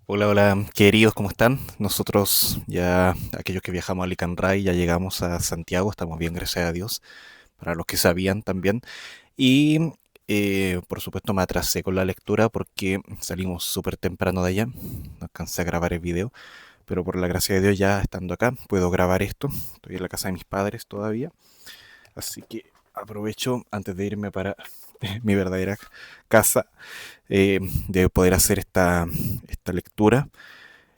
Hola, hola, queridos, ¿cómo están? Nosotros ya, aquellos que viajamos a Licanray, ya llegamos a Santiago, estamos bien, gracias a Dios, para los que sabían también. Y por supuesto me atrasé con la lectura porque salimos súper temprano de allá, no alcancé a grabar el video, pero por la gracia de Dios ya estando acá puedo grabar esto. Estoy en la casa de mis padres todavía, así que aprovecho antes de irme para mi verdadera casa, de poder hacer esta lectura.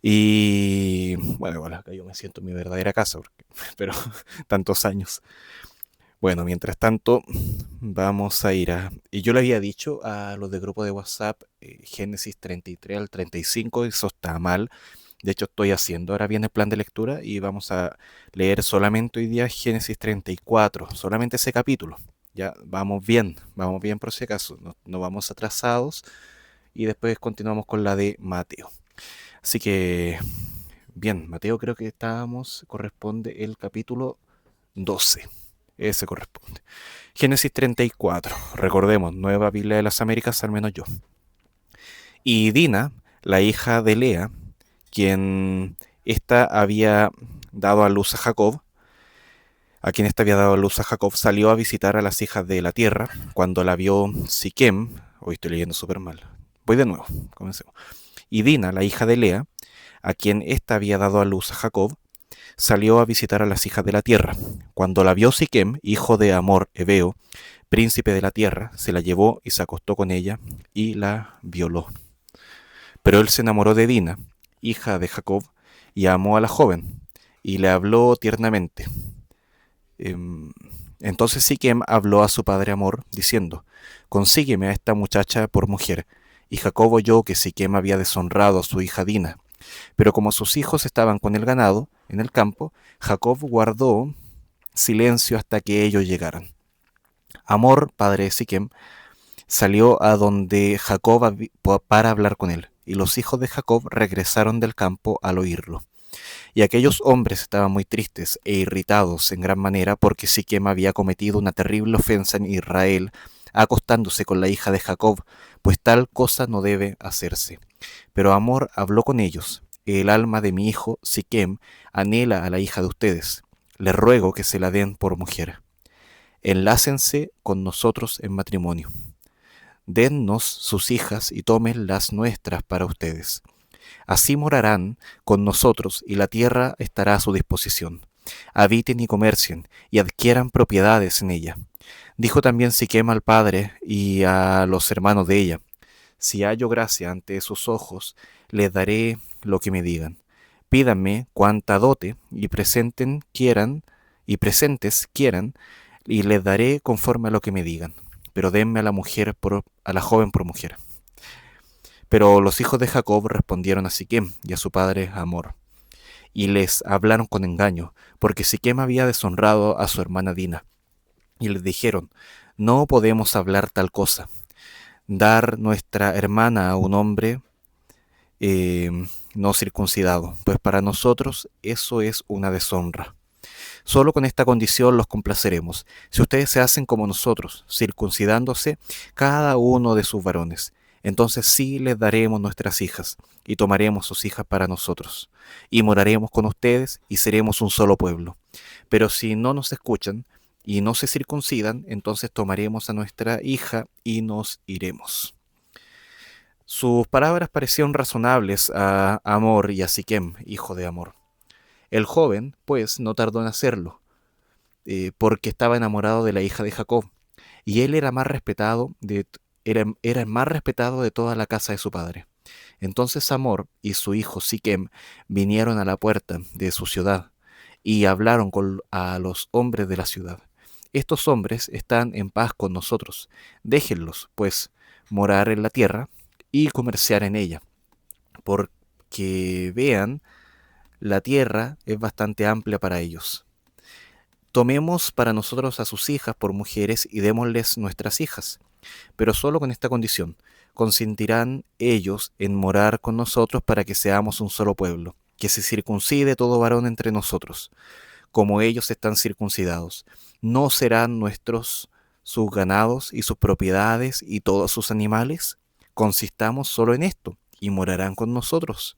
Y bueno, igual acá yo me siento en mi verdadera casa, pero tantos años. Bueno, mientras tanto, vamos a ir a... Y yo le había dicho a los de grupo de WhatsApp, Génesis 33 al 35, eso está mal. De hecho, estoy haciendo ahora bien el plan de lectura y vamos a leer solamente hoy día Génesis 34, solamente ese capítulo. Ya vamos bien por si acaso, no vamos atrasados y después continuamos con la de Mateo. Así que bien, Mateo, creo que corresponde el capítulo 12. Ese corresponde. Génesis 34. Recordemos, Nueva Biblia de las Américas, al menos yo. Y Dina, la hija de Lea, quien ésta había dado a luz a Jacob, a quien ésta había dado a luz a Jacob, salió a visitar a las hijas de la tierra. Cuando la vio Siquem, hoy estoy leyendo súper mal. Voy de nuevo, comencemos. Y Dina, la hija de Lea, a quien ésta había dado a luz a Jacob, salió a visitar a las hijas de la tierra. Cuando la vio Siquem, hijo de Amor Ebeo, príncipe de la tierra, se la llevó y se acostó con ella y la violó. Pero él se enamoró de Dina, hija de Jacob, y amó a la joven, y le habló tiernamente. Em, Entonces Siquem habló a su padre Amor, diciendo, consígueme a esta muchacha por mujer. Y Jacob oyó que Siquem había deshonrado a su hija Dina. Pero como sus hijos estaban con el ganado en el campo, Jacob guardó silencio hasta que ellos llegaran. Amor, padre de Siquem, salió a donde Jacob para hablar con él, y los hijos de Jacob regresaron del campo al oírlo. Y aquellos hombres estaban muy tristes e irritados en gran manera porque Siquem había cometido una terrible ofensa en Israel, acostándose con la hija de Jacob, pues tal cosa no debe hacerse. Pero Amor habló con ellos. El alma de mi hijo Siquem anhela a la hija de ustedes. Les ruego que se la den por mujer. Enlácense con nosotros en matrimonio. Dennos sus hijas y tomen las nuestras para ustedes. Así morarán con nosotros y la tierra estará a su disposición. Habiten y comercien y adquieran propiedades en ella. Dijo también Siquem al padre y a los hermanos de ella: si hallo gracia ante sus ojos, les daré lo que me digan. Pídanme cuanta dote y presentes quieran, y les daré conforme a lo que me digan. Pero denme a a la joven por mujer. Pero los hijos de Jacob respondieron a Siquem y a su padre Amor, y les hablaron con engaño, porque Siquem había deshonrado a su hermana Dina. Y les dijeron: no podemos hablar tal cosa, dar nuestra hermana a un hombre eh, no circuncidado, pues para nosotros eso es una deshonra. Solo con esta condición los complaceremos, si ustedes se hacen como nosotros, circuncidándose cada uno de sus varones. Entonces sí les daremos nuestras hijas, y tomaremos sus hijas para nosotros, y moraremos con ustedes, y seremos un solo pueblo. Pero si no nos escuchan, y no se circuncidan, entonces tomaremos a nuestra hija, y nos iremos. Sus palabras parecieron razonables a Amor y a Siquem, hijo de Amor. El joven, pues, no tardó en hacerlo, porque estaba enamorado de la hija de Jacob, y él era el más respetado de toda la casa de su padre. Entonces Amor y su hijo Siquem vinieron a la puerta de su ciudad y hablaron a los hombres de la ciudad. Estos hombres están en paz con nosotros. Déjenlos, pues, morar en la tierra y comerciar en ella, porque vean, la tierra es bastante amplia para ellos. Tomemos para nosotros a sus hijas por mujeres y démosles nuestras hijas, pero solo con esta condición: consentirán ellos en morar con nosotros para que seamos un solo pueblo, que se circuncide todo varón entre nosotros, como ellos están circuncidados. ¿No serán nuestros sus ganados y sus propiedades y todos sus animales? Consistamos solo en esto, y morarán con nosotros.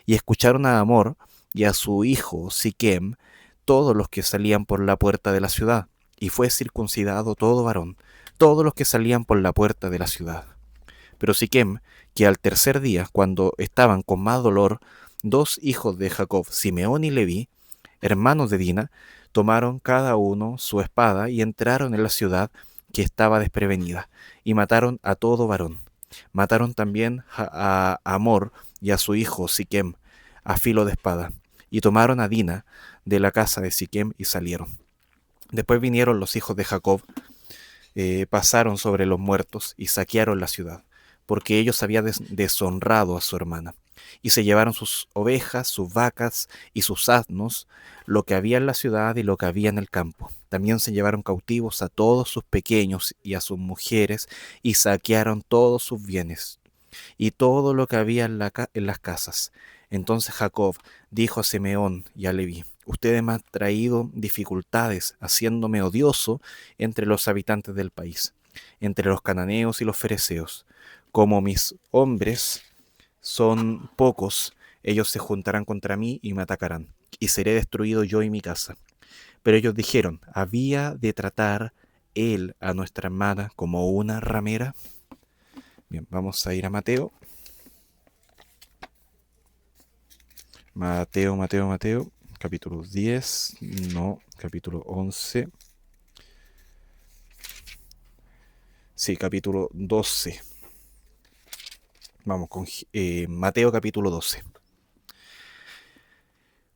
Y escucharon a Hamor y a su hijo Siquem, todos los que salían por la puerta de la ciudad, y fue circuncidado todo varón, todos los que salían por la puerta de la ciudad. Pero Siquem, que al tercer día, cuando estaban con más dolor, dos hijos de Jacob, Simeón y Leví, hermanos de Dina, tomaron cada uno su espada y entraron en la ciudad que estaba desprevenida, y mataron a todo varón. Mataron también a Hamor y a su hijo Siquem a filo de espada, y tomaron a Dina de la casa de Siquem y salieron. Después vinieron los hijos de Jacob, pasaron sobre los muertos y saquearon la ciudad, porque ellos habían deshonrado a su hermana. Y se llevaron sus ovejas, sus vacas y sus asnos, lo que había en la ciudad y lo que había en el campo. También se llevaron cautivos a todos sus pequeños y a sus mujeres, y saquearon todos sus bienes y todo lo que había en las casas. Entonces Jacob dijo a Simeón y a Leví: ustedes me han traído dificultades, haciéndome odioso entre los habitantes del país, entre los cananeos y los fereceos. Como mis hombres son pocos, ellos se juntarán contra mí y me atacarán, y seré destruido yo y mi casa. Pero ellos dijeron: ¿había de tratar él a nuestra hermana como una ramera? Bien, vamos a ir a Mateo. Mateo, capítulo 10, no, capítulo 11. Sí, capítulo 12. Vamos con Mateo capítulo 12.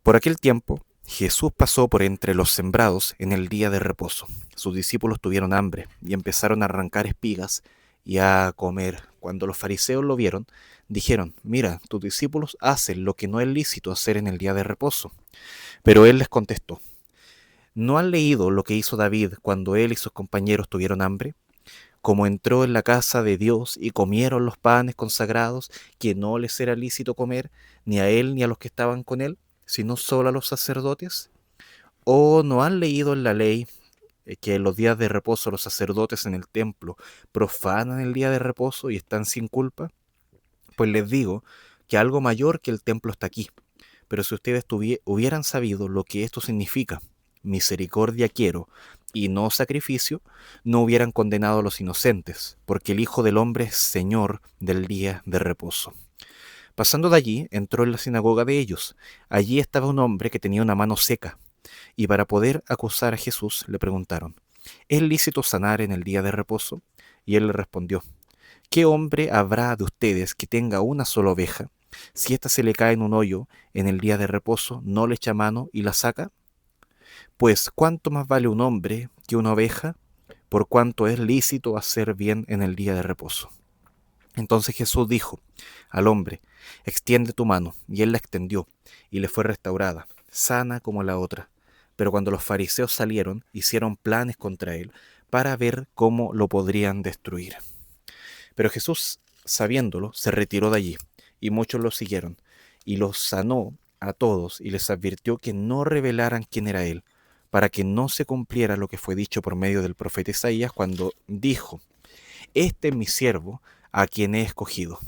Por aquel tiempo, Jesús pasó por entre los sembrados en el día de reposo. Sus discípulos tuvieron hambre y empezaron a arrancar espigas y a comer. Cuando los fariseos lo vieron, dijeron: mira, tus discípulos hacen lo que no es lícito hacer en el día de reposo. Pero él les contestó: ¿no han leído lo que hizo David cuando él y sus compañeros tuvieron hambre? Como entró en la casa de Dios y comieron los panes consagrados que no les era lícito comer, ni a él ni a los que estaban con él, sino solo a los sacerdotes. ¿O no han leído en la ley que en los días de reposo los sacerdotes en el templo profanan el día de reposo y están sin culpa? Pues les digo que algo mayor que el templo está aquí. Pero si ustedes hubieran sabido lo que esto significa, misericordia quiero y no sacrificio, no hubieran condenado a los inocentes, porque el Hijo del Hombre es Señor del día de reposo. Pasando de allí, entró en la sinagoga de ellos. Allí estaba un hombre que tenía una mano seca, y para poder acusar a Jesús le preguntaron: ¿es lícito sanar en el día de reposo? Y él le respondió: ¿qué hombre habrá de ustedes que tenga una sola oveja? Si ésta se le cae en un hoyo en el día de reposo, ¿no le echa mano y la saca? Pues, ¿cuánto más vale un hombre que una oveja? Por cuanto es lícito hacer bien en el día de reposo. Entonces Jesús dijo al hombre: extiende tu mano. Y él la extendió, y le fue restaurada, sana como la otra. Pero cuando los fariseos salieron, hicieron planes contra él para ver cómo lo podrían destruir. Pero Jesús, sabiéndolo, se retiró de allí, y muchos lo siguieron, y los sanó a todos, y les advirtió que no revelaran quién era él, para que no se cumpliera lo que fue dicho por medio del profeta Isaías, cuando dijo: este es mi siervo, a quien he escogido,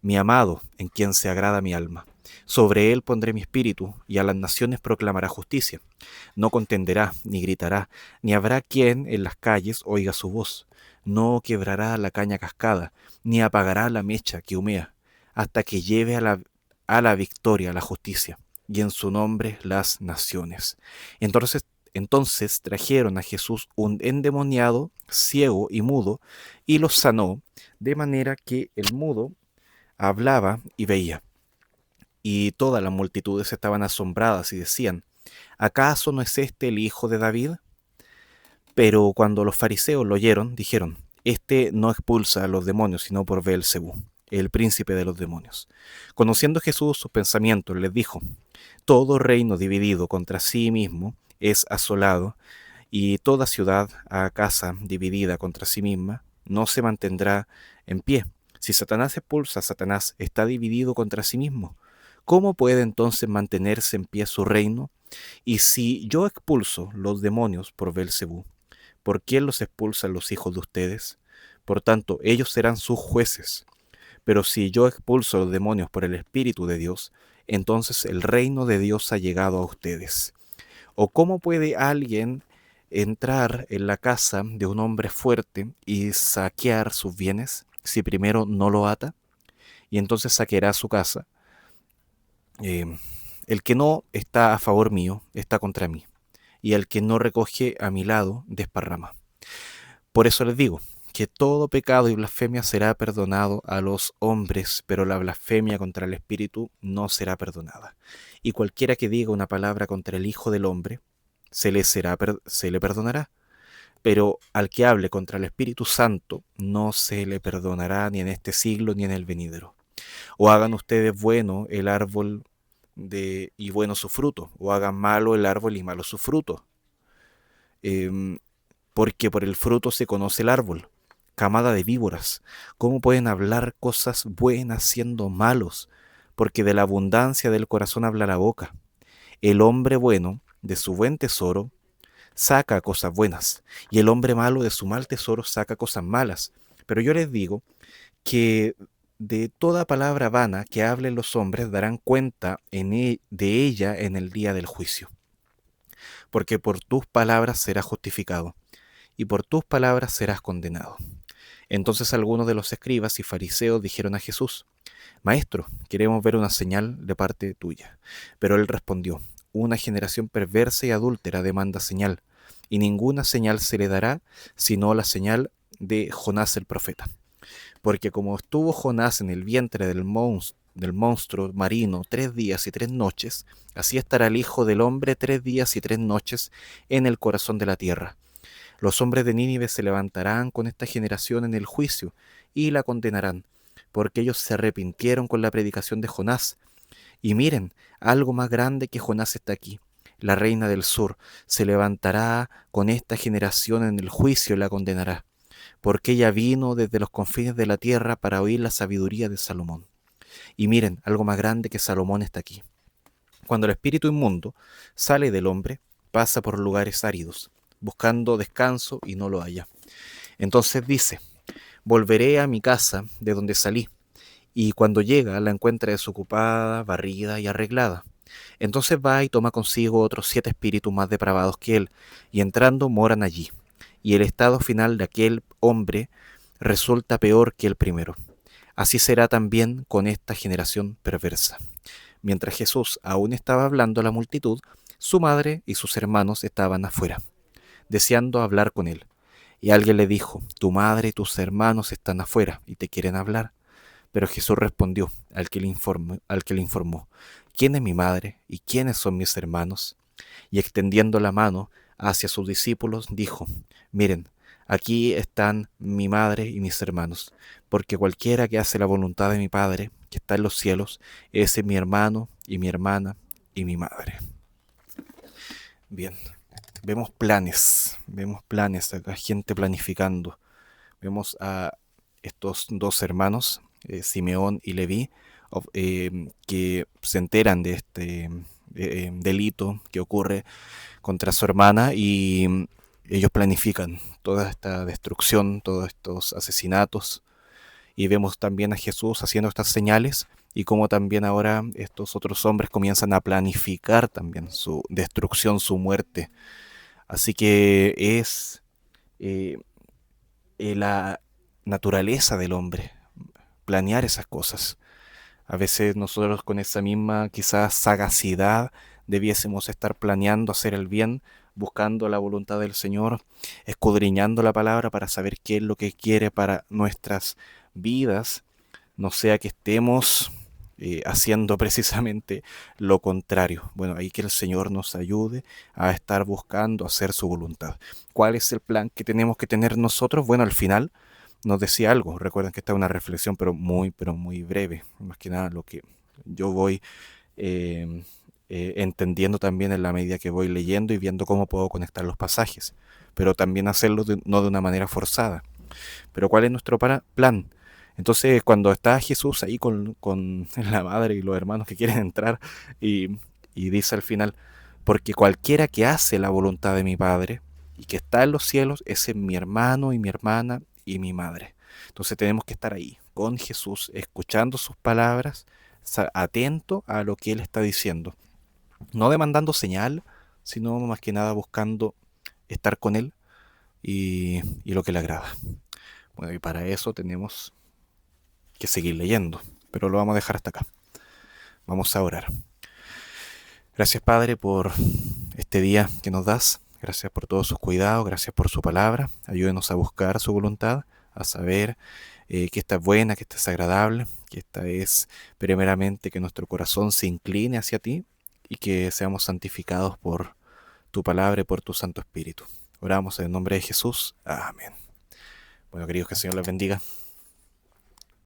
mi amado, en quien se agrada mi alma. Sobre él pondré mi espíritu, y a las naciones proclamará justicia. No contenderá, ni gritará, ni habrá quien en las calles oiga su voz. No quebrará la caña cascada, ni apagará la mecha que humea, hasta que lleve a la victoria la justicia, y en su nombre las naciones. Entonces trajeron a Jesús un endemoniado, ciego y mudo, y lo sanó, de manera que el mudo hablaba y veía. Y todas las multitudes estaban asombradas y decían: ¿acaso no es este el hijo de David? Pero cuando los fariseos lo oyeron, dijeron: este no expulsa a los demonios, sino por Beelzebú, el príncipe de los demonios. Conociendo Jesús sus pensamientos, les dijo: todo reino dividido contra sí mismo es asolado, y toda ciudad a casa dividida contra sí misma no se mantendrá en pie. Si Satanás expulsa a Satanás, está dividido contra sí mismo. ¿Cómo puede entonces mantenerse en pie su reino? Y si yo expulso los demonios por Beelzebú, ¿por quién los expulsan los hijos de ustedes? Por tanto, ellos serán sus jueces. Pero si yo expulso a los demonios por el Espíritu de Dios, entonces el reino de Dios ha llegado a ustedes. ¿O cómo puede alguien entrar en la casa de un hombre fuerte y saquear sus bienes si primero no lo ata? Y entonces saqueará su casa. Eh, el que no está a favor mío está contra mí, y el que no recoge a mi lado desparrama. Por eso les digo que todo pecado y blasfemia será perdonado a los hombres, pero la blasfemia contra el Espíritu no será perdonada. Y cualquiera que diga una palabra contra el Hijo del Hombre, se le perdonará, pero al que hable contra el Espíritu Santo no se le perdonará ni en este siglo ni en el venidero. O hagan ustedes bueno el árbol y bueno su fruto, o hagan malo el árbol y malo su fruto. Em, Porque por el fruto se conoce el árbol. Camada de víboras, ¿cómo pueden hablar cosas buenas siendo malos? Porque de la abundancia del corazón habla la boca. El hombre bueno de su buen tesoro saca cosas buenas, y el hombre malo de su mal tesoro saca cosas malas. Pero yo les digo que de toda palabra vana que hablen los hombres darán cuenta de ella en el día del juicio. Porque por tus palabras serás justificado, y por tus palabras serás condenado. Entonces algunos de los escribas y fariseos dijeron a Jesús: Maestro, queremos ver una señal de parte tuya. Pero él respondió: Una generación perversa y adúltera demanda señal, y ninguna señal se le dará sino la señal de Jonás el profeta. Porque como estuvo Jonás en el vientre del monstruo marino 3 días y 3 noches, así estará el Hijo del Hombre 3 días y 3 noches en el corazón de la tierra. Los hombres de Nínive se levantarán con esta generación en el juicio y la condenarán, porque ellos se arrepintieron con la predicación de Jonás. Y miren, algo más grande que Jonás está aquí. La reina del sur se levantará con esta generación en el juicio y la condenará, porque ella vino desde los confines de la tierra para oír la sabiduría de Salomón. Y miren, algo más grande que Salomón está aquí. Cuando el espíritu inmundo sale del hombre, pasa por lugares áridos, buscando descanso y no lo halla. Entonces dice: Volveré a mi casa de donde salí, y cuando llega la encuentra desocupada, barrida y arreglada. Entonces va y toma consigo otros 7 espíritus más depravados que él, y entrando moran allí. Y el estado final de aquel hombre resulta peor que el primero. Así será también con esta generación perversa. Mientras Jesús aún estaba hablando a la multitud, su madre y sus hermanos estaban afuera, deseando hablar con él. Y alguien le dijo: Tu madre y tus hermanos están afuera y te quieren hablar. Pero Jesús respondió al que le informó: ¿Quién es mi madre y quiénes son mis hermanos? Y extendiendo la mano hacia sus discípulos, dijo: Miren, aquí están mi madre y mis hermanos, porque cualquiera que hace la voluntad de mi Padre, que está en los cielos, ese es mi hermano y mi hermana y mi madre. Bien, vemos planes acá, gente planificando. Vemos a estos dos hermanos, Simeón y Leví, que se enteran de este delito que ocurre contra su hermana, y ellos planifican toda esta destrucción, todos estos asesinatos. Y vemos también a Jesús haciendo estas señales, y como también ahora estos otros hombres comienzan a planificar también su destrucción, su muerte. Así que es eh, la naturaleza del hombre planear esas cosas. A veces nosotros con esa misma quizás sagacidad debiésemos estar planeando hacer el bien, buscando la voluntad del Señor, escudriñando la palabra para saber qué es lo que quiere para nuestras vidas, no sea que estemos haciendo precisamente lo contrario. Bueno, ahí que el Señor nos ayude a estar buscando hacer su voluntad. ¿Cuál es el plan que tenemos que tener nosotros? Bueno, al final nos decía algo. Recuerden que esta es una reflexión, pero muy breve. Más que nada lo que yo voy eh, entendiendo también en la medida que voy leyendo y viendo cómo puedo conectar los pasajes. Pero también hacerlo no de una manera forzada. Pero ¿cuál es nuestro plan? Entonces, cuando está Jesús ahí con la madre y los hermanos que quieren entrar, y dice al final: Porque cualquiera que hace la voluntad de mi Padre y que está en los cielos, ese es mi hermano y mi hermana y mi madre. Entonces tenemos que estar ahí, con Jesús, escuchando sus palabras, atento a lo que Él está diciendo, no demandando señal, sino más que nada buscando estar con Él y lo que le agrada. Bueno, y para eso tenemos que seguir leyendo, pero lo vamos a dejar hasta acá. Vamos a orar. Gracias, Padre, por este día que nos das. Gracias por todos sus cuidados, gracias por su palabra. Ayúdenos a buscar su voluntad, a saber que esta es buena, que esta es agradable, que esta es primeramente que nuestro corazón se incline hacia ti y que seamos santificados por tu palabra y por tu Santo Espíritu. Oramos en el nombre de Jesús. Amén. Bueno, queridos, que el Señor les bendiga.